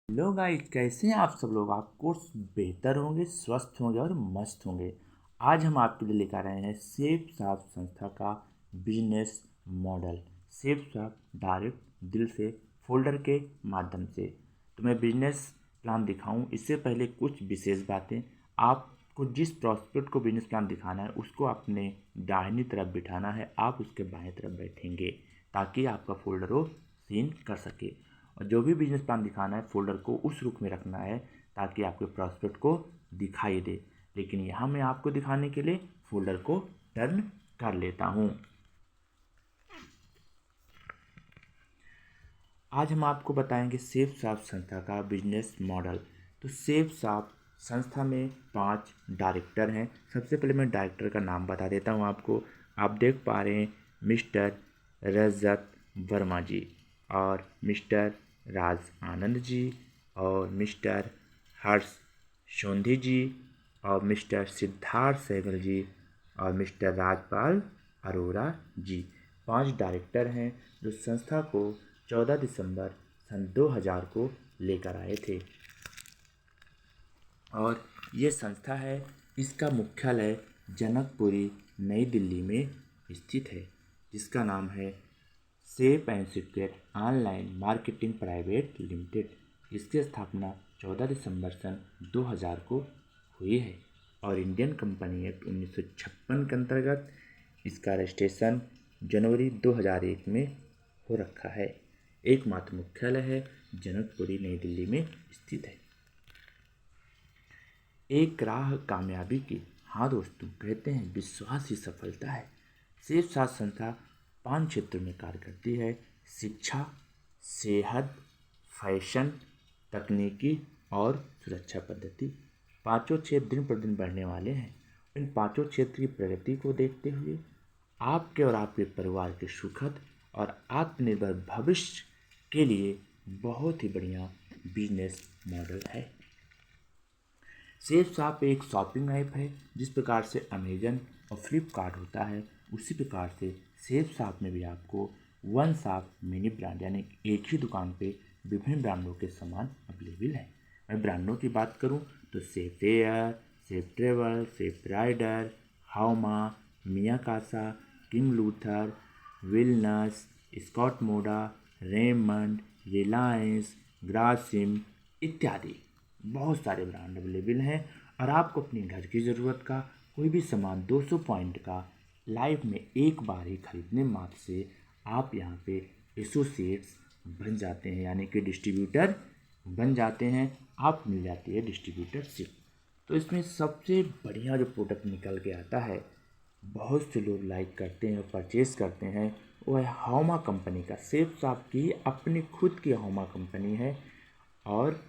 Hello guys, कैसे हैं आप सब लोग। आप कोर्स बेहतर होंगे, स्वस्थ होंगे और मस्त होंगे। आज हम आपके लिए लेकर आए हैं सेफ साफ संस्था का बिजनेस मॉडल। सेफ साफ डायरेक्ट दिल से फोल्डर के माध्यम से तो मैं बिजनेस प्लान दिखाऊं, इससे पहले कुछ विशेष बातें। आपको जिस प्रॉस्पेक्ट को बिजनेस प्लान दिखाना है उसको अपने दाहिनी तरफ बिठाना है, आप उसके बाएं तरफ बैठेंगे ताकि आपका फोल्डर वो सीन कर सके। और जो भी बिजनेस प्लान दिखाना है फोल्डर को उस रुख में रखना है ताकि आपके प्रॉस्पेक्ट को दिखाई दे। लेकिन यहाँ मैं आपको दिखाने के लिए फोल्डर को टर्न कर लेता हूँ। आज हम आपको बताएंगे सेफ साफ संस्था का बिजनेस मॉडल। तो सेफ साफ संस्था में 5 डायरेक्टर हैं। सबसे पहले मैं डायरेक्टर का नाम बता देता हूँ आपको। आप देख पा रहे हैं मिस्टर रजत वर्मा जी और मिस्टर राज आनंद जी और मिस्टर हर्ष सोंधी जी और मिस्टर सिद्धार्थ सहगल जी और मिस्टर राजपाल अरोड़ा जी। 5 डायरेक्टर हैं जो संस्था को 14 दिसंबर सन 2000 को लेकर आए थे। और ये संस्था है, इसका मुख्यालय जनकपुरी नई दिल्ली में स्थित है, जिसका नाम है safe and secure online marketing private limited. इसकी स्थापना 14 दिसंबर सन 2000 को हुई है और इंडियन कंपनी एक्ट 1956 के अंतर्गत इसका रजिस्ट्रेशन जनवरी 2001 में हो रखा है। एकमात्र मुख्यालय है जनकपुरी नई दिल्ली में स्थित है। एक राह कामयाबी की, हाँ दोस्तों, कहते हैं विश्वास ही सफलता है। सेफ साथ संस्था 5 क्षेत्रों में कार्य करती है: शिक्षा, सेहत, फैशन, तकनीकी और सुरक्षा पद्धति। पांचों क्षेत्र दिन प्रतिदिन बढ़ने वाले हैं। इन पांचों क्षेत्र की प्रगति को देखते हुए आपके और आपके परिवार के सुखद और आत्मनिर्भर भविष्य के लिए बहुत ही बढ़िया बिजनेस मॉडल है। सेफ शॉप एक शॉपिंग ऐप है। जिस प्रकार से अमेजन और फ्लिपकार्ट होता है उसी प्रकार से सेफ शॉप में भी आपको वन शॉप मिनी ब्रांड यानी एक ही दुकान पे विभिन्न ब्रांडों के सामान अवेलेबल है। मैं ब्रांडों की बात करूं तो safe air, safe travel, safe rider, हाउमा, मियाकासा, किंग लूथर, विलनस, Scott Moda, Raymond, Reliance, Grasim इत्यादि बहुत सारे ब्रांड अवेलेबल हैं। और आपको अपने घर की ज़रूरत का कोई भी सामान 200 पॉइंट का लाइफ में एक बार ही खरीदने मात्र से आप यहाँ पे एसोसिएट्स बन जाते हैं, यानी कि डिस्ट्रीब्यूटर बन जाते हैं। आप मिल जाती है डिस्ट्रीब्यूटरशिप। तो इसमें सबसे बढ़िया जो प्रोडक्ट निकल के आता है, बहुत से लोग लाइक करते हैं और परचेज़ करते हैं, वो है हाउमा कंपनी का। सेफ शॉप की अपनी खुद की हाउमा कंपनी है और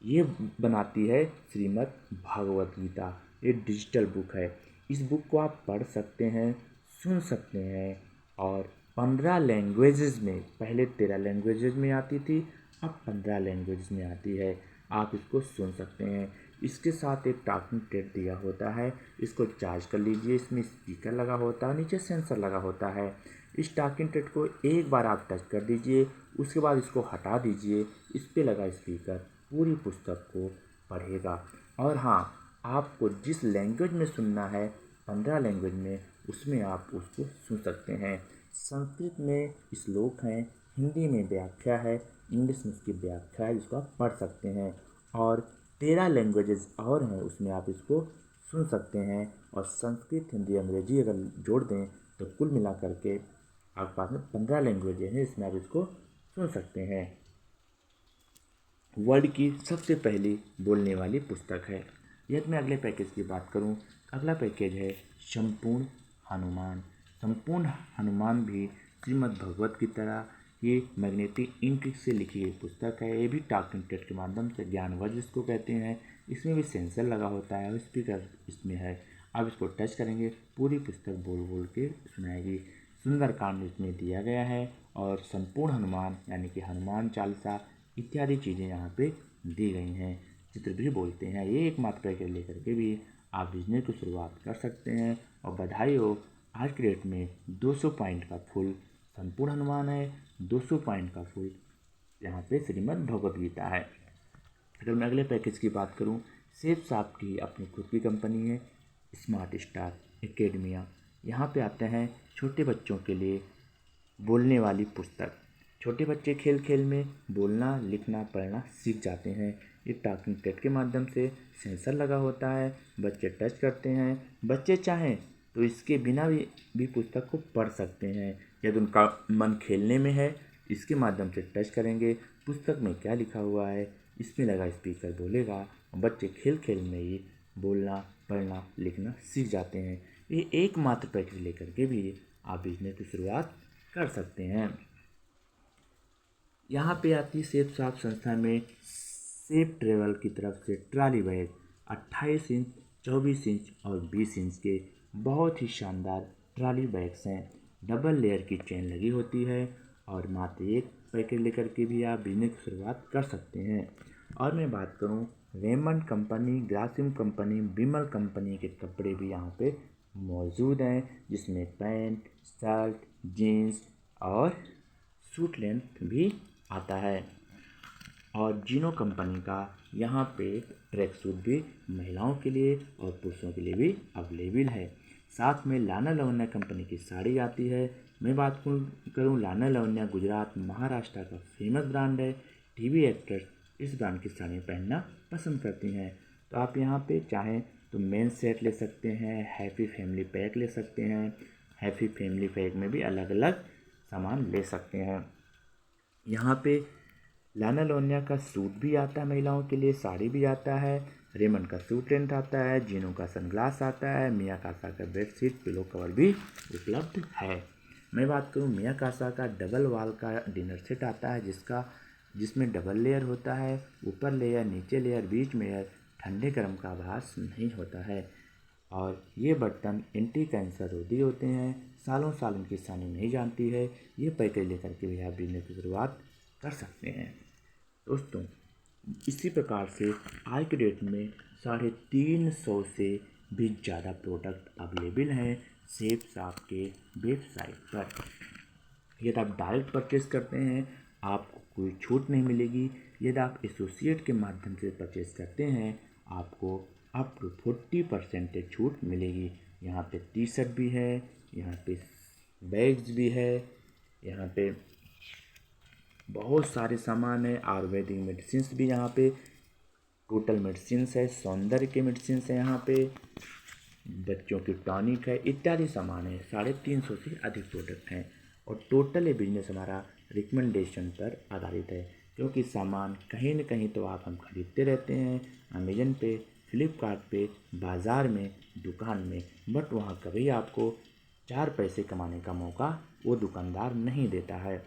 ये बनाती है श्रीमद् भागवत गीता। ये डिजिटल बुक है। इस बुक को आप पढ़ सकते हैं, सुन सकते हैं और 15 लैंग्वेजेस में, पहले 13 लैंग्वेजेस में आती थी, अब 15 लैंग्वेजेस में आती है। आप इसको सुन सकते हैं। इसके साथ एक टॉकिंग टेड दिया होता है, इसको चार्ज कर लीजिए। इसमें स्पीकर लगा होता है, नीचे सेंसर लगा होता है। इस टॉकिंग टेड को एक बार आप टच कर दीजिए, उसके बाद इसको हटा दीजिए। इस पर लगा स्पीकर पूरी पुस्तक को पढ़ेगा। और हाँ, आपको जिस लैंग्वेज में सुनना है, 15 लैंग्वेज में, उसमें आप उसको सुन सकते हैं। संस्कृत में श्लोक हैं, हिंदी में व्याख्या है, इंग्लिश में इसकी व्याख्या है जिसको आप पढ़ सकते हैं। और 13 लैंग्वेजेस और हैं, उसमें आप इसको सुन सकते हैं। और संस्कृत, हिंदी, अंग्रेजी अगर जोड़ दें तो कुल मिला करके आपके पास में 15 लैंग्वेजेस हैं, इसमें आप इसको सुन सकते हैं। वर्ल्ड की सबसे पहली बोलने वाली पुस्तक है। यदि मैं अगले पैकेज की बात करूं, अगला पैकेज है संपूर्ण हनुमान। संपूर्ण हनुमान भी श्रीमद् भगवत की तरह ये मैग्नेटिक इंक से लिखी गई पुस्तक है। ये भी टॉकिंग टेड के माध्यम से ज्ञानवर्धक जिसको कहते हैं। इसमें भी सेंसर लगा होता है और स्पीकर इसमें है। आप इसको टच करेंगे, पूरी पुस्तक बोल बोल के सुनाएगी। सुंदरकांड इसमें दिया गया है और संपूर्ण हनुमान यानी कि हनुमान चालीसा इत्यादि चीज़ें यहाँ पे दी गई हैं। चित्र भी बोलते हैं। ये एकमात्र पैकेज लेकर के भी आप बिजनेस की शुरुआत कर सकते हैं। और बधाई हो, आज के डेट में 200 पॉइंट का फुल संपूर्ण हनुमान है, 200 पॉइंट का फुल यहाँ पे श्रीमद् भगवत गीता है। अगर मैं अगले पैकेज की बात करूं, सेफ साहब की अपनी खुद की कंपनी है स्मार्ट स्टार एकेडमिया। यहाँ पे आते हैं छोटे बच्चों के लिए बोलने वाली पुस्तक। छोटे बच्चे खेल खेल में बोलना लिखना पढ़ना सीख जाते हैं। ये टॉकिंग टेड के माध्यम से सेंसर लगा होता है, बच्चे टच करते हैं। बच्चे चाहें तो इसके बिना भी पुस्तक को पढ़ सकते हैं। यदि उनका मन खेलने में है, इसके माध्यम से टच करेंगे, पुस्तक में क्या लिखा हुआ है इसमें लगा स्पीकर बोलेगा और बच्चे खेल खेल में ही बोलना पढ़ना लिखना सीख जाते हैं। ये एकमात्र पैकेज लेकर के भी आप बिजनेस की शुरुआत कर सकते हैं। यहाँ पे आती सेफ साहब संस्था में सेफ ट्रेवल की तरफ से ट्रॉली बैग 28 इंच 24 इंच और 20 इंच के बहुत ही शानदार ट्रॉली बैग्स हैं। डबल लेयर की चेन लगी होती है और मात्र एक पैकेज लेकर के भी आप बिजनेस की शुरुआत कर सकते हैं। और मैं बात करूँ रेमंड कंपनी, ग्रासिम कंपनी, विमल कंपनी के कपड़े भी यहाँ पे मौजूद हैं, जिसमें पैंट, शर्ट, जीन्स और सूट लेंथ भी आता है। और जीनो कंपनी का यहाँ पे ट्रैक सूट भी महिलाओं के लिए और पुरुषों के लिए भी अवेलेबल है। साथ में लाना लवन्या कंपनी की साड़ी आती है। मैं बात करूँ लाना लवन्या गुजरात महाराष्ट्र का फेमस ब्रांड है। टीवी एक्टर्स इस ब्रांड की साड़ी पहनना पसंद करती हैं। तो आप यहाँ पे चाहें तो मेन सेट ले सकते हैं, हैप्पी फैमिली पैक ले सकते हैं। हैप्पी फैमिली पैक में भी अलग अलग सामान ले सकते हैं। यहाँ पे लाना लोनिया का सूट भी आता है महिलाओं के लिए, साड़ी भी आता है, रेमंड का सूट लेंथ आता है, जीनो का सनग्लास आता है, मिया कासा का बेडशीट पिलो कवर भी उपलब्ध है। मैं बात करूँ मिया कासा का डबल वॉल का डिनर सेट आता है, जिसमें डबल लेयर होता है, ऊपर लेयर नीचे लेयर बीच में लेयर, ठंडे गर्म का आभास नहीं होता है। और ये बर्तन एंटी कैंसर रोधी होते हैं, सालों साल इनकी सानी नहीं जानती है। ये पैकेज लेकर के भी आप बिजनेस की शुरुआत कर सकते हैं। दोस्तों, इसी प्रकार से आज के डेट में 350 से भी ज़्यादा प्रोडक्ट अवेलेबल हैं सेफ साहब के वेबसाइट पर। यदि आप डायरेक्ट परचेज़ करते हैं आपको कोई छूट नहीं मिलेगी। यदि आप एसोसिएट के माध्यम से परचेज़ करते हैं आपको अप टू 40% छूट मिलेगी। यहाँ पे टी शर्ट भी है, यहाँ पे बैग्स भी है, यहाँ पे बहुत सारे सामान है। आयुर्वेदिक मेडिसिन भी यहाँ पे, टोटल मेडिसिन है, सौंदर्य के मेडिसिन है, यहाँ पे बच्चों की टॉनिक है, इत्यादि सामान है। 350 से अधिक प्रोडक्ट हैं और टोटल ये बिजनेस हमारा रिकमेंडेशन पर आधारित है, क्योंकि सामान कहीं न कहीं तो हम खरीदते रहते हैं, अमेजन पे, फ्लिपकार्ट पे, बाज़ार में, दुकान में, बट वहाँ कभी आपको 4 पैसे कमाने का मौका वो दुकानदार नहीं देता है।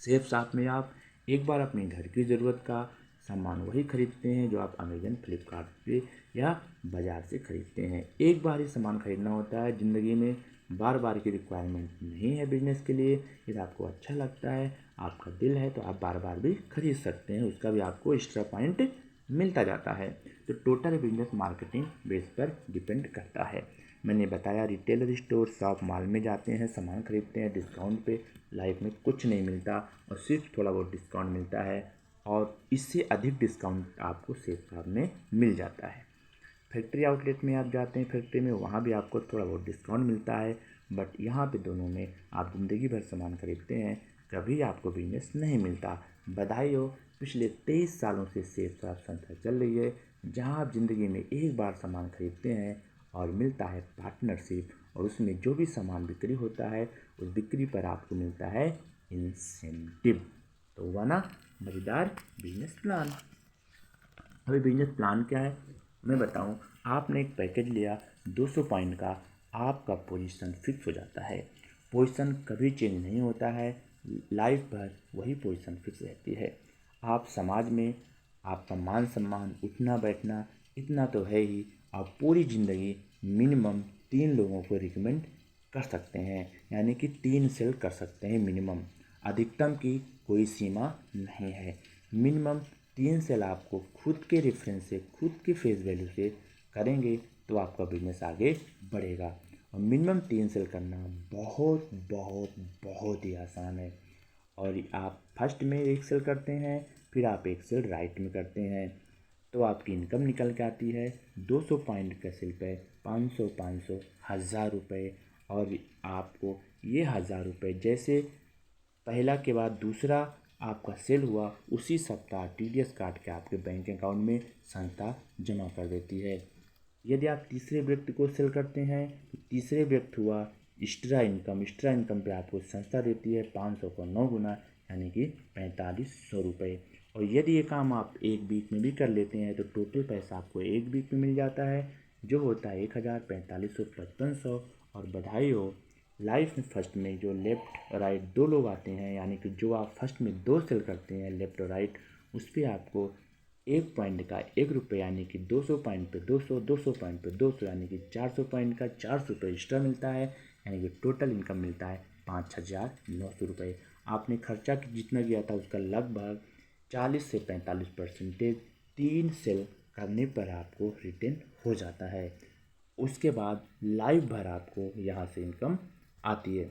सेफ साथ में आप एक बार अपने घर की ज़रूरत का सामान वही खरीदते हैं जो आप अमेजन, फ्लिपकार्ट पे या बाज़ार से खरीदते हैं। एक बार ही सामान खरीदना होता है, ज़िंदगी में बार बार की रिक्वायरमेंट नहीं है बिजनेस के लिए। यदि आपको अच्छा लगता है, आपका दिल है, तो आप बार बार भी खरीद सकते हैं, उसका भी आपको एक्स्ट्रा पॉइंट मिलता जाता है। तो टोटल बिजनेस मार्केटिंग बेस पर डिपेंड करता है। मैंने बताया रिटेलर स्टोर शॉप मॉल में जाते हैं, सामान खरीदते हैं डिस्काउंट पे, लाइफ में कुछ नहीं मिलता और सिर्फ थोड़ा बहुत डिस्काउंट मिलता है और इससे अधिक डिस्काउंट आपको सेफ साहब में मिल जाता है। फैक्ट्री आउटलेट में आप जाते हैं, फैक्ट्री में वहाँ भी आपको थोड़ा बहुत डिस्काउंट मिलता है, बट यहाँ पे दोनों में आप ज़िंदगी भर सामान खरीदते हैं, कभी आपको बिजनेस नहीं मिलता। बधाई हो, पिछले 23 सालों से सेफ साहब संस्था चल रही है, जहाँ आप ज़िंदगी में एक बार सामान खरीदते हैं और मिलता है पार्टनरशिप, और उसमें जो भी सामान बिक्री होता है उस बिक्री पर आपको मिलता है इंसेंटिव। तो हुआ ना मज़ेदार बिजनेस प्लान। अभी बिजनेस प्लान क्या है मैं बताऊं। आपने एक पैकेज लिया 200 पॉइंट का, आपका पोजीशन फिक्स हो जाता है। पोजीशन कभी चेंज नहीं होता है, लाइफ भर वही पोजीशन फिक्स रहती है। आप समाज में आपका मान सम्मान, उठना बैठना इतना तो है ही, आप पूरी ज़िंदगी मिनिमम 3 लोगों को रिकमेंड कर सकते हैं, यानी कि 3 सेल कर सकते हैं मिनिमम। अधिकतम की कोई सीमा नहीं है। मिनिमम 3 सेल आपको खुद के रेफरेंस से, खुद के फेस वैल्यू से करेंगे तो आपका बिजनेस आगे बढ़ेगा। और मिनिमम 3 सेल करना बहुत बहुत बहुत ही आसान है। और आप फर्स्ट में 1 सेल करते हैं, फिर आप एक सेल राइट में करते हैं तो आपकी इनकम निकल के आती है 200 पॉइंट का सेल पे 500 500 1000 रुपये। और आपको ये 1000 रुपये जैसे पहला के बाद दूसरा आपका सेल हुआ उसी सप्ताह TDS काट के आपके बैंक अकाउंट में संस्था जमा कर देती है। यदि आप तीसरे व्यक्ति को सेल करते हैं तो तीसरे व्यक्ति हुआ एक्स्ट्रा इनकम पे आपको संस्था देती है 500 को 9 गुना यानी कि 4500 रुपये। और यदि ये काम आप एक वीक में भी कर लेते हैं तो टोटल पैसा आपको एक वीक में मिल जाता है जो होता है 1000, 4500, 5500। और बधाई हो, लाइफ में फर्स्ट में जो लेफ़्ट राइट दो लोग आते हैं यानी कि जो आप फर्स्ट में दो सेल करते हैं लेफ़्ट और राइट, उस पर आपको 1 पॉइंट का 1 रुपये यानी कि 200 पॉइंट पे 200, 200 पॉइंट पे 200 यानी कि 400 पॉइंट का 400 रुपये एक्स्ट्रा मिलता है यानी कि टोटल इनकम मिलता है 5900 रुपये। आपने खर्चा जितना किया था उसका लगभग 40 से 45% 3 सेल करने पर आपको रिटर्न हो जाता है। उसके बाद लाइफ भर आपको यहाँ से इनकम आती है।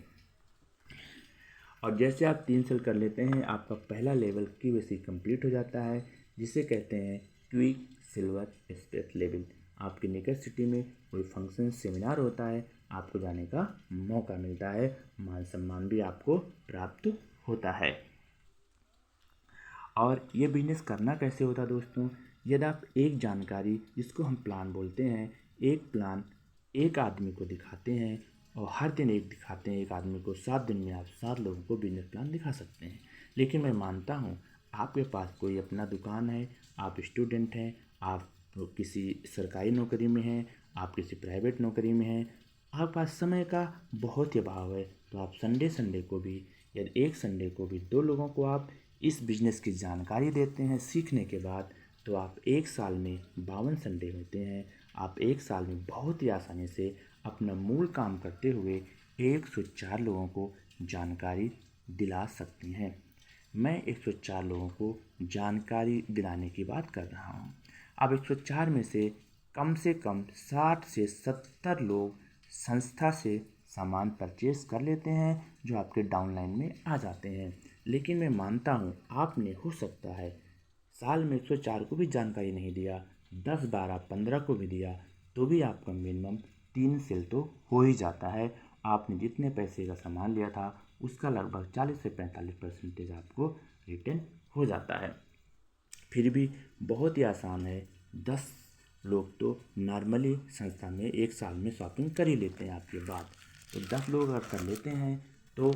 और जैसे आप 3 सेल कर लेते हैं आपका पहला लेवल की वैसे कंप्लीट हो जाता है जिसे कहते हैं क्विक सिल्वर स्पेस लेवल। आपके निकट सिटी में कोई फंक्शन सेमिनार होता है, आपको जाने का मौका मिलता है, मान सम्मान भी आपको प्राप्त होता है। और ये बिजनेस करना कैसे होता है दोस्तों, यदि आप एक जानकारी जिसको हम प्लान बोलते हैं, एक प्लान एक आदमी को दिखाते हैं और हर दिन एक दिखाते हैं एक आदमी को, 7 दिन में आप 7 लोगों को बिजनेस प्लान दिखा सकते हैं। लेकिन मैं मानता हूँ आपके पास कोई अपना दुकान है, आप स्टूडेंट हैं, आप किसी सरकारी नौकरी में हैं, आप किसी प्राइवेट नौकरी में हैं, आपके पास समय का बहुत ही अभाव है, तो आप संडे को भी या एक संडे को भी 2 लोगों को आप इस बिज़नेस की जानकारी देते हैं सीखने के बाद, तो आप एक साल में 52 संडे होते हैं। आप एक साल में बहुत ही आसानी से अपना मूल काम करते हुए 104 लोगों को जानकारी दिला सकते हैं। मैं 104 लोगों को जानकारी दिलाने की बात कर रहा हूँ। अब 104 में से कम 60 से 70 लोग संस्था से सामान परचेज कर लेते हैं जो आपके डाउनलाइन में आ जाते हैं। लेकिन मैं मानता हूँ आपने हो सकता है साल में 104 को भी जानकारी नहीं दिया, 10, 12, 15 को भी दिया तो भी आपका मिनिमम 3 सेल तो हो ही जाता है। आपने जितने पैसे का सामान लिया था उसका लगभग 40 से 45% आपको रिटर्न हो जाता है। फिर भी बहुत ही आसान है, 10 लोग तो नॉर्मली संस्था में एक साल में शॉपिंग कर ही लेते हैं आपके बाद, तो 10 लोग अगर कर लेते हैं तो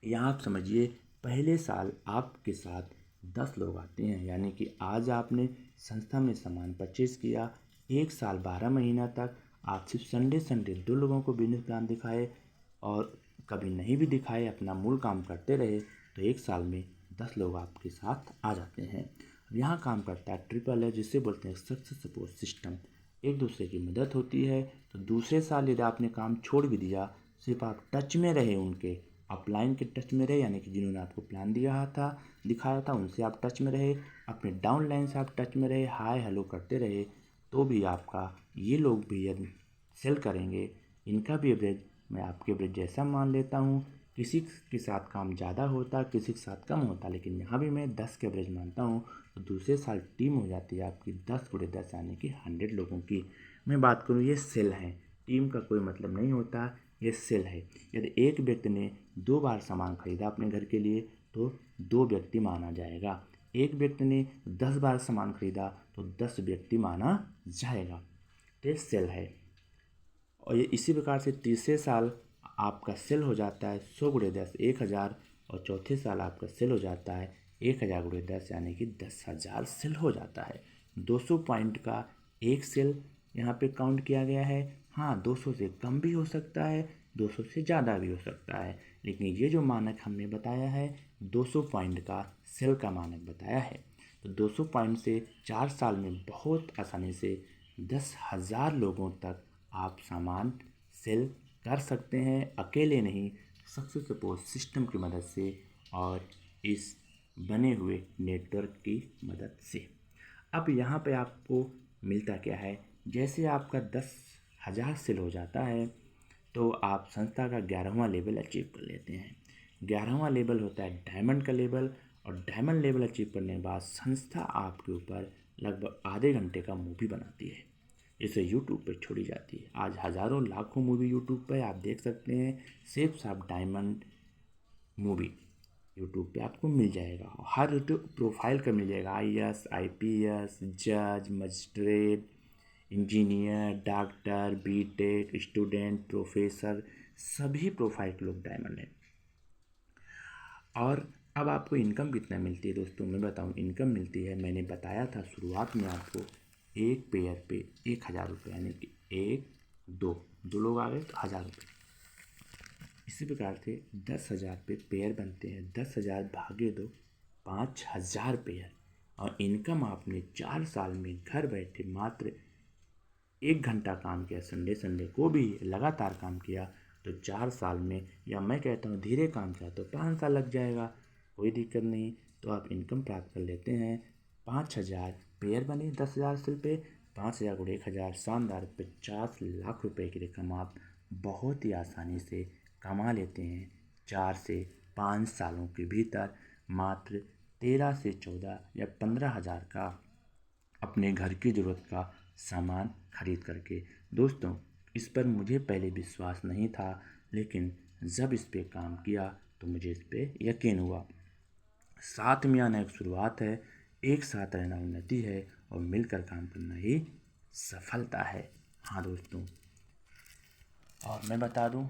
यहाँ आप समझिए पहले साल आपके साथ 10 लोग आते हैं, यानी कि आज आपने संस्था में सामान परचेज किया, एक साल 12 महीना तक आप सिर्फ संडे 2 लोगों को बिजनेस प्लान दिखाए और कभी नहीं भी दिखाए, अपना मूल काम करते रहे, तो एक साल में 10 लोग आपके साथ आ जाते हैं। यहाँ काम करता है ट्रिपल है जिसे बोलते हैं सक्सेस सपोर्ट सिस्टम। एक दूसरे की मदद होती है। तो दूसरे साल यदि आपने काम छोड़ भी दिया, सिर्फ आप टच में रहे, उनके अपलाइन के टच में रहे, यानी कि जिन्होंने आपको प्लान दिखाया था उनसे आप टच में रहे, अपने डाउन लाइन से आप टच में रहे, हाय हेलो करते रहे, तो भी आपका ये लोग भी यदि सेल करेंगे, इनका भी एवरेज मैं आपके एवरेज जैसा मान लेता हूँ। किसी के साथ काम ज़्यादा होता, किसी के साथ कम होता, लेकिन यहाँ भी मैं 10 के एवरेज मानता हूँ। तो दूसरे साल टीम हो जाती है आपकी 10 × 10 यानी कि 100 लोगों की। मैं बात करूँ ये सेल है, टीम का कोई मतलब नहीं होता, ये सेल है। यदि एक व्यक्ति ने 2 बार सामान खरीदा अपने घर के लिए तो 2 व्यक्ति माना जाएगा, एक व्यक्ति ने 10 बार सामान खरीदा तो 10 व्यक्ति माना जाएगा। ये सेल है। और ये इसी प्रकार से तीसरे साल आपका सेल हो जाता है 100 × 10 1000, और चौथे साल आपका सेल हो जाता है 1000 × 10 यानी कि 10,000 सेल हो जाता है। 200 पॉइंट का एक सेल यहाँ पे काउंट किया गया है। हाँ, 200 से कम भी हो सकता है, 200 से ज़्यादा भी हो सकता है, लेकिन ये जो मानक हमने बताया है 200 पॉइंट का सेल का मानक बताया है। तो 200 पॉइंट से 4 साल में बहुत आसानी से 10,000 लोगों तक आप सामान सेल कर सकते हैं, अकेले नहीं, सक्सेस सपोर्ट सिस्टम की मदद से और इस बने हुए नेटवर्क की मदद से। अब यहाँ पे आपको मिलता क्या है, जैसे आपका 10,000 सेल हो जाता है तो आप संस्था का 11वां लेवल अचीव कर लेते हैं। 11वां लेवल होता है डायमंड का लेवल, और डायमंड लेवल अचीव करने के बाद संस्था आपके ऊपर लगभग आधे घंटे का मूवी बनाती है, इसे यूट्यूब पे छोड़ी जाती है। आज हज़ारों लाखों मूवी यूट्यूब पे आप देख सकते हैं। सेफ साहब डायमंड मूवी यूट्यूब पे आपको मिल जाएगा, और हर प्रोफाइल का मिल जाएगा। IAS, IPS, जज, magistrate, engineer, doctor, BTech, student, professor, सभी प्रोफाइल के लोग डायमंड हैं। और अब आपको इनकम कितना मिलती है दोस्तों, मैं बताऊं। इनकम मिलती है, मैंने बताया था शुरुआत में आपको, एक पेयर पे 1,000 रुपये, यानी कि दो लोग आ गए तो 1,000 रुपये। इसी प्रकार से 10,000 पे पेयर बनते हैं। 10,000 भागे दो, 5,000 पेयर। और इनकम आपने 4 साल में घर बैठे मात्र 1 घंटा काम किया, संडे को भी लगातार काम किया, तो 4 साल में, या मैं कहता हूँ धीरे काम किया तो 5 साल लग जाएगा, कोई दिक्कत नहीं। तो आप इनकम प्राप्त कर लेते हैं। 5,000 पेयर बने, 10,000 सिल पे, 5,000 गुणे 1,000, शानदार 50 लाख रुपए की रकम आप बहुत ही आसानी से कमा लेते हैं। 4 से 5 सालों के भीतर मात्र 13 से 14 या 15,000 का अपने घर की ज़रूरत का सामान खरीद करके। दोस्तों, इस पर मुझे पहले विश्वास नहीं था, लेकिन जब इस पे काम किया तो मुझे इस पे यकीन हुआ। साथ में आना एक शुरुआत है, एक साथ रहना उन्नति है, और मिलकर काम करना ही सफलता है। हाँ दोस्तों, और मैं बता दूं,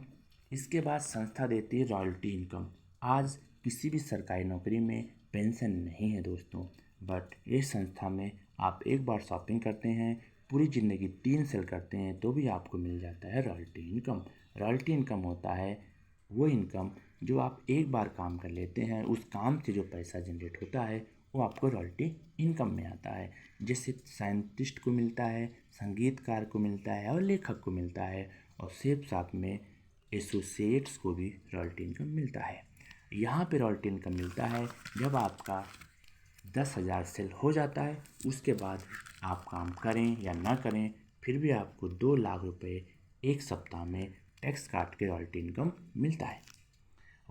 इसके बाद संस्था देती है रॉयल्टी इनकम। आज किसी भी सरकारी नौकरी में पेंशन नहीं है दोस्तों, बट इस संस्था में आप एक बार शॉपिंग करते हैं, पूरी ज़िंदगी 3 सेल करते हैं, तो भी आपको मिल जाता है रॉयल्टी इनकम। रॉयल्टी इनकम होता है वो इनकम जो आप एक बार काम कर लेते हैं, उस काम से जो पैसा जनरेट होता है वो आपको रॉयल्टी इनकम में आता है। जैसे साइंटिस्ट को मिलता है, संगीतकार को मिलता है, और लेखक को मिलता है, और सेफ साथ में एसोसिएट्स को भी रॉयल्टी इनकम मिलता है। यहाँ पे रॉयल्टी इनकम मिलता है जब आपका 10,000 सेल हो जाता है, उसके बाद आप काम करें या ना करें, फिर भी आपको 2 लाख रुपए एक सप्ताह में टैक्स काट के रॉयल्टी इनकम मिलता है।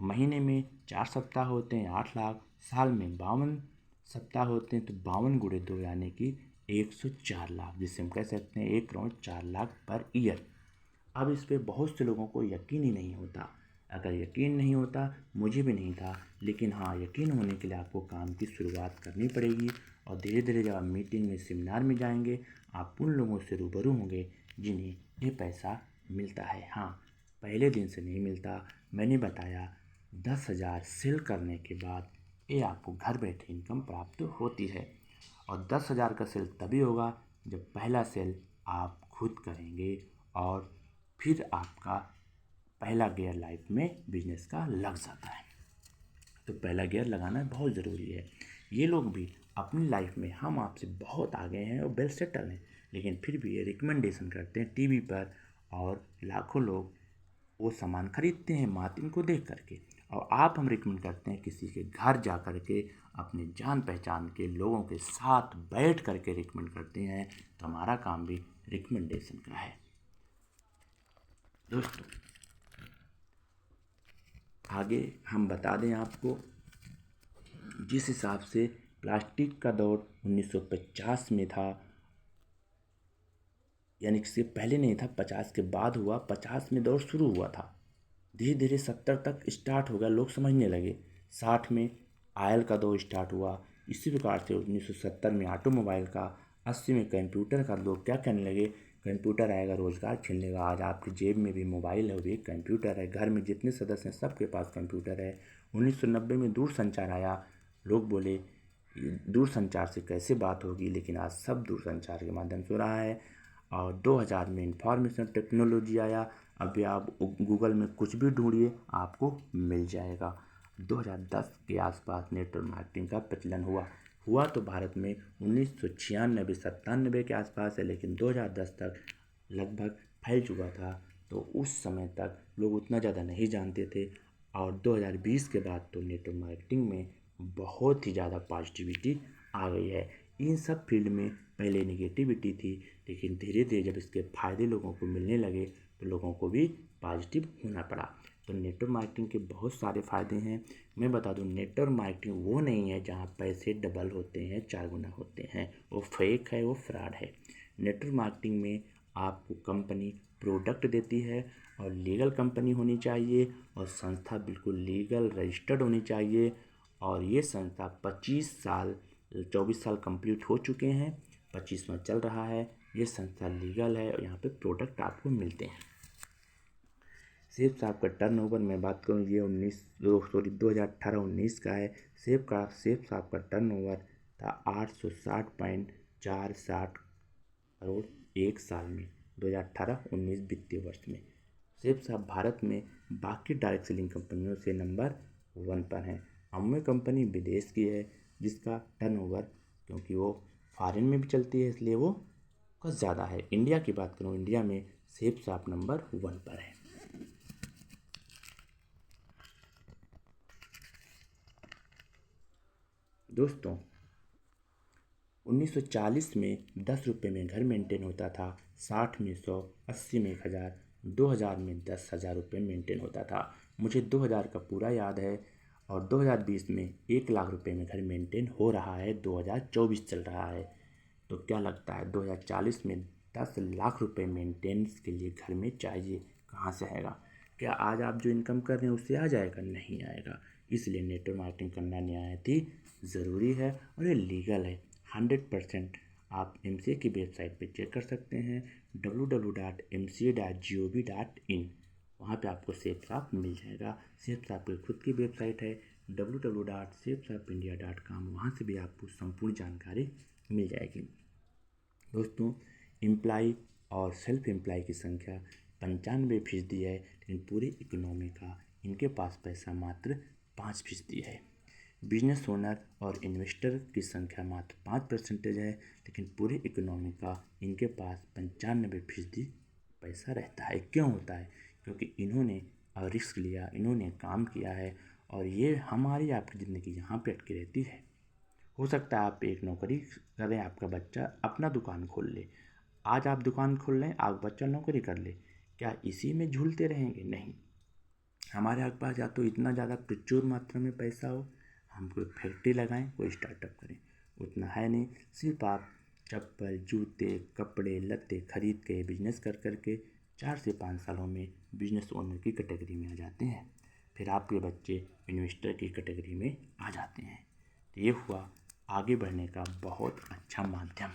महीने में 4 सप्ताह होते हैं, 8 लाख। साल में 52 सप्ताह होते हैं, तो 52 गुणे 2 यानी कि 104 लाख, जिसे हम कह सकते हैं 1,04,00,000 पर ईयर। अब इस पे बहुत से लोगों को यकीन ही नहीं होता। अगर यकीन नहीं होता, मुझे भी नहीं था, लेकिन हाँ, यकीन होने के लिए आपको काम की शुरुआत करनी पड़ेगी, और धीरे धीरे जब आप मीटिंग में, सेमिनार में जाएंगे, आप उन लोगों से रूबरू होंगे जिन्हें ये पैसा मिलता है। हाँ, पहले दिन से नहीं मिलता। मैंने बताया 10,000 सेल करने के बाद ये आपको घर बैठे इनकम प्राप्त होती है, और 10,000 का सेल तभी होगा जब पहला सेल आप खुद करेंगे, और फिर आपका पहला गियर लाइफ में बिजनेस का लग जाता है। तो पहला गियर लगाना बहुत ज़रूरी है। ये लोग भी अपनी लाइफ में, हम आपसे बहुत आगे हैं और वेल सेटल हैं, लेकिन फिर भी ये रिकमेंडेशन करते हैं टीवी पर, और लाखों लोग वो सामान खरीदते हैं मार्जिन को देख करके, और आप हम रिकमेंड करते हैं किसी के घर जा कर के, अपने जान पहचान के लोगों के साथ बैठ करके रिकमेंड करते हैं, तो हमारा काम भी रिकमेंडेशन का है। दोस्तों, आगे हम बता दें आपको, जिस हिसाब से प्लास्टिक का दौर 1950 में था, यानी कि इससे पहले नहीं था, 50 के बाद हुआ, 50 में दौर शुरू हुआ था, धीरे धीरे 70 तक स्टार्ट हो गया, लोग समझने लगे। 60 में आयल का दौर स्टार्ट हुआ। इसी प्रकार से 1970 में ऑटोमोबाइल का, 80 में कंप्यूटर का। लोग क्या कहने लगे, कंप्यूटर आएगा रोजगार छीन लेगा। आज आपकी जेब में भी मोबाइल है, वो भी एक कंप्यूटर है। घर में जितने सदस्य हैं सबके पास कंप्यूटर है। 1990 में दूर संचार आया। लोग बोले दूर संचार से कैसे बात होगी, लेकिन आज सब दूर संचार के माध्यम से हो रहा है। और 2000 में इंफॉर्मेशन टेक्नोलॉजी आया। अभी आप गूगल में कुछ भी ढूंढिए आपको मिल जाएगा। 2010 के आसपास नेटवर्क मार्केटिंग का प्रचलन हुआ तो भारत में 1996-97 के आसपास है, लेकिन 2010 तक लगभग फैल चुका था। तो उस समय तक लोग उतना ज़्यादा नहीं जानते थे, और 2020 के बाद तो नेटवर्क मार्केटिंग में बहुत ही ज़्यादा पॉजिटिविटी आ गई है। इन सब फील्ड में पहले निगेटिविटी थी, लेकिन धीरे धीरे जब इसके फ़ायदे लोगों को मिलने लगे तो लोगों को भी पॉजिटिव होना पड़ा। तो नेटवर्क मार्केटिंग के बहुत सारे फ़ायदे हैं। मैं बता दूं, नेटवर्क मार्केटिंग वो नहीं है जहां पैसे डबल होते हैं, 4 गुना होते हैं। वो फेक है, वो फ्रॉड है। नेटवर्क मार्केटिंग में आपको कंपनी प्रोडक्ट देती है और लीगल कंपनी होनी चाहिए और संस्था बिल्कुल लीगल रजिस्टर्ड होनी चाहिए। और ये संस्था 24 साल कंप्लीट हो चुके हैं, 25वां चल रहा है। ये संस्था लीगल है और यहाँ पे प्रोडक्ट आपको मिलते हैं। सेब साहब का टर्नओवर मैं बात करूँ, ये 2018-19 का है। सेब साहब का टर्नओवर था 860.47 करोड़ एक साल में, 2018-19 वित्तीय वर्ष में। सेब साहब भारत में बाकी डायरेक्ट सेलिंग कंपनियों से नंबर 1 पर हैं। अम्वे कंपनी विदेश की है जिसका टर्नओवर, क्योंकि वो फॉरेन में भी चलती है इसलिए वो कुछ ज़्यादा है। इंडिया की बात करूँ, इंडिया में सेब साहब नंबर 1 पर है। दोस्तों, 1940 में 10 रुपये में घर मेंटेन होता था, 60 में 100, 80 में 1000, 2000 में 10,000 रुपये मेंटेन होता था। मुझे 2000 का पूरा याद है और 2020 में 1 लाख रुपये में घर मेंटेन हो रहा है। 2024 चल रहा है, तो क्या लगता है 2040 में 10 लाख रुपये मेंटेनेंस के लिए घर में चाहिए, कहाँ से आएगा? क्या आज आप जो इनकम कर रहे हैं उससे आ जाएगा? नहीं आएगा। इसलिए नेटवर्क मार्केटिंग करना निहायत ही ज़रूरी है और ये लीगल है 100%। आप MCA की वेबसाइट पे चेक कर सकते हैं, www.mca.gov.in। वहाँ पे आपको सेब साहब मिल जाएगा। सेब साहब की खुद की वेबसाइट है www.sebsahabindia.com। वहाँ से भी आपको संपूर्ण जानकारी मिल जाएगी। दोस्तों, एम्प्लाई और सेल्फ एम्प्लाई की संख्या 95% है, लेकिन पूरी इकोनॉमी का इनके पास पैसा मात्र 5% है। बिजनेस ओनर और इन्वेस्टर की संख्या मात्र 5% है, लेकिन पूरी इकोनॉमी का इनके पास 95% पैसा रहता है। क्यों होता है? क्योंकि इन्होंने रिस्क लिया, इन्होंने काम किया है और ये हमारी आपकी ज़िंदगी यहाँ पे अटकी रहती है। हो सकता है आप एक नौकरी करें, आपका बच्चा अपना दुकान खोल ले। आज आप दुकान खोल लें, आप बच्चा नौकरी कर ले, क्या इसी में झूलते रहेंगे? नहीं। हमारे पास या तो इतना ज़्यादा प्रचुर मात्रा में पैसा हो, हम कोई फैक्ट्री लगाएं, कोई स्टार्टअप करें, उतना है नहीं। सिर्फ आप चप्पल, जूते, कपड़े, लत्ते खरीद के बिजनेस कर करके 4 से 5 सालों में बिजनेस ओनर की कैटेगरी में आ जाते हैं। फिर आपके बच्चे इन्वेस्टर की कैटेगरी में आ जाते हैं। तो ये हुआ आगे बढ़ने का बहुत अच्छा माध्यम।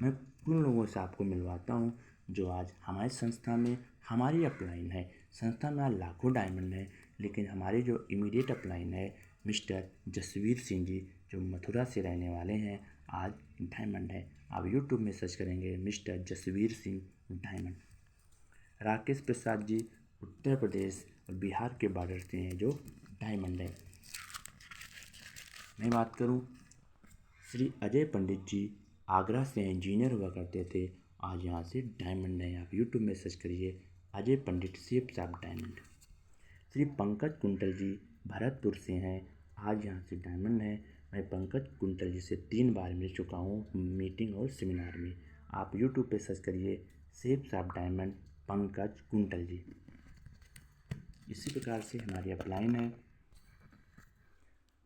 मैं उन लोगों से आपको मिलवाता हूँ जो आज हमारी संस्था में हमारी अपलाइन है। संस्था में आज लाखों डायमंड है, लेकिन हमारे जो इमीडिएट अपलाइन है मिस्टर जसवीर सिंह जी, जो मथुरा से रहने वाले हैं, आज डायमंड है। आप यूट्यूब में सर्च करेंगे मिस्टर जसवीर सिंह डायमंड। राकेश प्रसाद जी उत्तर प्रदेश और बिहार के बॉर्डर से हैं, जो डायमंड है। मैं बात करूं, श्री अजय पंडित जी आगरा से इंजीनियर हुआ करते थे, आज यहाँ से डायमंड है। आप यूट्यूब में सर्च करिए अजय पंडित सेब साहब डायमंड। श्री पंकज कुंटल जी भरतपुर से हैं, आज यहाँ से डायमंड है। मैं पंकज कुंटल जी से 3 बार मिल चुका हूँ मीटिंग और सेमिनार में। आप यूट्यूब पे सर्च करिए सेब साहब डायमंड पंकज कुंटल जी। इसी प्रकार से हमारी अपलाइन है,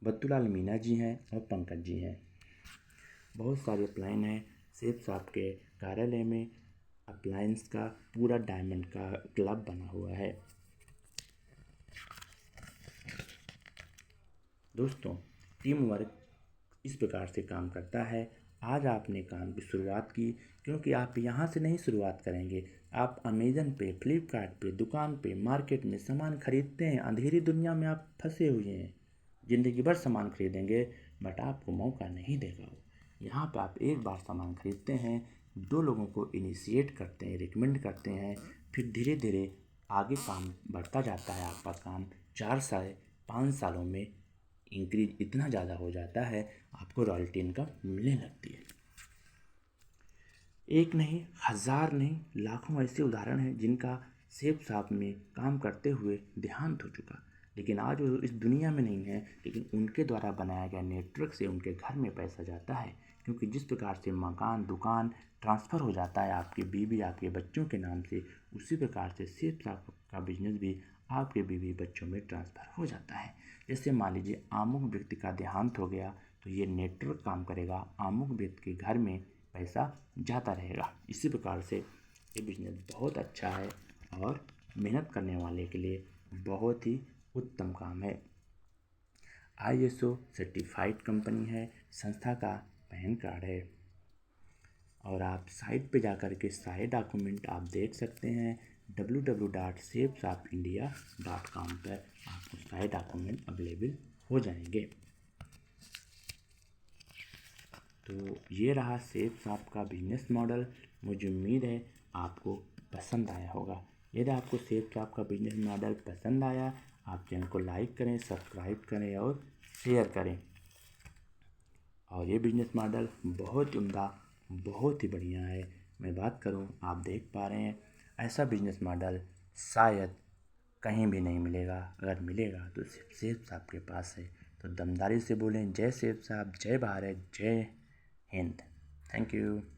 बत्तूलाल मीना जी हैं और पंकज जी हैं। बहुत सारे अपलाइन हैं। सेब साहब के कार्यालय में अप्लायंस का पूरा डायमंड का क्लब बना हुआ है। दोस्तों, टीम वर्क इस प्रकार से काम करता है। आज आपने काम की शुरुआत की, क्योंकि आप यहाँ से नहीं शुरुआत करेंगे। आप अमेज़न पे, फ्लिपकार्ट पे, दुकान पे, मार्केट में सामान खरीदते हैं। अंधेरी दुनिया में आप फंसे हुए हैं, ज़िंदगी भर सामान खरीदेंगे बट आपको मौका नहीं देगा वो। यहाँ पे आप एक बार सामान खरीदते हैं, 2 लोगों को इनिशिएट करते हैं, रिकमेंड करते हैं, फिर धीरे धीरे आगे काम बढ़ता जाता है। आपका काम 4 से 5 सालों में इंक्रीज इतना ज़्यादा हो जाता है, आपको रॉयल्टी इनकम मिलने लगती है। एक नहीं, 1000 नहीं, लाखों ऐसे उदाहरण हैं जिनका सेब साहब में काम करते हुए देहांत हो चुका, लेकिन आज वो इस दुनिया में नहीं है, लेकिन उनके द्वारा बनाया गया नेटवर्क से उनके घर में पैसा जाता है। क्योंकि जिस प्रकार से मकान, दुकान ट्रांसफ़र हो जाता है आपकी बीवी, आपके बच्चों के नाम से, उसी प्रकार से सेब साहब का बिजनेस भी आपके बीवी बच्चों में ट्रांसफ़र हो जाता है। जैसे मान लीजिए अमुक व्यक्ति का देहांत हो गया तो ये नेटवर्क काम करेगा, अमुक व्यक्ति के घर में पैसा जाता रहेगा। इसी प्रकार से ये बिजनेस बहुत अच्छा है और मेहनत करने वाले के लिए बहुत ही उत्तम काम है। ISO सर्टिफाइड कंपनी है, संस्था का पैन कार्ड है। और आप साइट पे जाकर के सारे डॉक्यूमेंट आप देख सकते हैं। www.safesoffindia.com पर आपको सारे डॉक्यूमेंट अवेलेबल हो जाएंगे। तो ये रहा सेफ शॉप का बिजनेस मॉडल। मुझे उम्मीद है आपको पसंद आया होगा। यदि आपको सेफ शॉप का बिजनेस मॉडल पसंद आया, आप चैनल को लाइक करें, सब्सक्राइब करें और शेयर करें। और ये बिजनेस मॉडल बहुत उम्दा, बहुत ही बढ़िया है। मैं बात करूं, आप देख पा रहे हैं ऐसा बिजनेस मॉडल शायद कहीं भी नहीं मिलेगा। अगर मिलेगा तो सिर्फ सेफ साहब के पास है। तो दमदारी से बोलें, जय सेफ साहब, जय भारत, जय हिंद। Thank you.